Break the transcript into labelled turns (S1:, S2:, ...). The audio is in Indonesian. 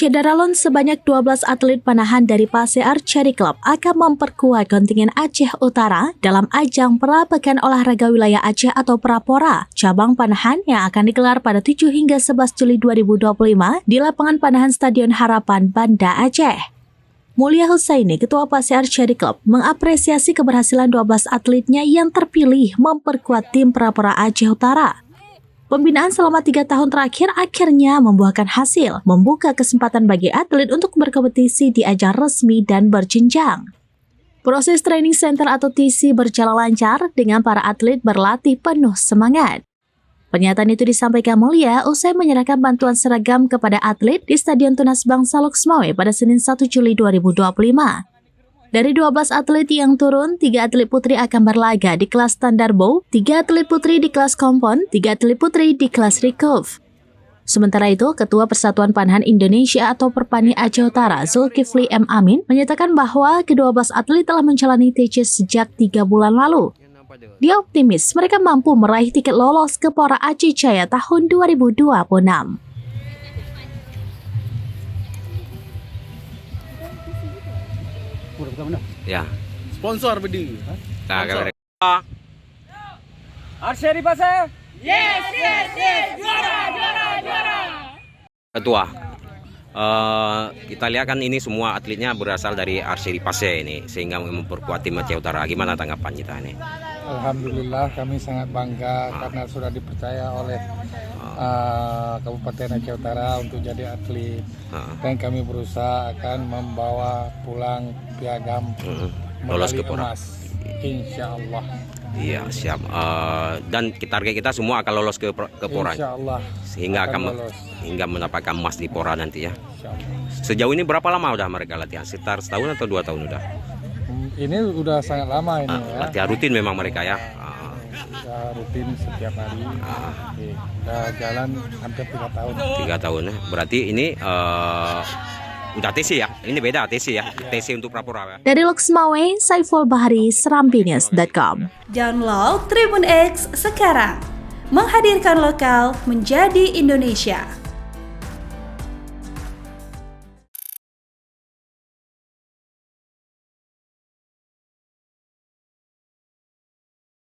S1: Syederalon sebanyak 12 atlet panahan dari Pase Archery Club akan memperkuat kontingen Aceh Utara dalam ajang Pra-Pekan Olahraga Wilayah Aceh atau Prapora, cabang panahan yang akan digelar pada 7 hingga 11 Juli 2025 di lapangan panahan Stadion Harapan, Banda Aceh. Mulia Husaini, Ketua Pase Archery Club, mengapresiasi keberhasilan 12 atletnya yang terpilih memperkuat tim Prapora Aceh Utara. Pembinaan selama 3 tahun terakhir akhirnya membuahkan hasil, membuka kesempatan bagi atlet untuk berkompetisi di ajang resmi dan berjenjang. Proses training center atau TC berjalan lancar dengan para atlet berlatih penuh semangat. Pernyataan itu disampaikan Mulia usai menyerahkan bantuan seragam kepada atlet di Stadion Tunas Bangsa Loksmawe pada Senin 1 Juli 2025. Dari 12 atlet yang turun, 3 atlet putri akan berlaga di kelas standar bow, 3 atlet putri di kelas kompon, 3 atlet putri di kelas recurve. Sementara itu, Ketua Persatuan Panahan Indonesia atau Perpani Aceh Utara, Zulkifli M. Amin, menyatakan bahwa ke-12 atlet telah menjalani TC sejak 3 bulan lalu. Dia optimis mereka mampu meraih tiket lolos ke Pora Aceh Jaya tahun 2026.
S2: Ya.
S3: Sponsor berdiri.
S2: Sponsor.
S3: Archery Pase.
S4: Yes. Juara.
S2: Ketua, kita lihat kan ini semua atletnya berasal dari Archery Pase ini, sehingga memperkuat tim Aceh Utara. Gimana tanggapan kita ini?
S5: Alhamdulillah kami sangat bangga karena sudah dipercaya oleh Kabupaten Aceh Utara untuk jadi atlet. Dan kami berusaha akan membawa pulang piagam
S2: lolos ke
S5: medali
S2: Pora.
S5: emas, insya Allah.
S2: Iya, siap. Dan target kita semua akan lolos ke Pora,
S5: Insya Allah.
S2: sehingga akan
S5: lolos.
S2: hingga mendapatkan emas di Pora nanti ya.
S5: Insya Allah.
S2: Sejauh ini berapa lama udah mereka latihan? Sekitar setahun atau 2 tahun udah?
S5: Ini udah sangat lama ini ya.
S2: Latihan rutin memang mereka ya.
S5: Udah rutin setiap hari. Oke. Udah jalan hampir 3 tahun.
S2: 3 tahun ya. Berarti ini udah TC ya. Ini beda TC ya. TC untuk Prapora ya.
S1: Dari Loksmawe, Saiful Bahari, serambinews.com.
S4: Download Tribun X sekarang. Menghadirkan lokal menjadi Indonesia.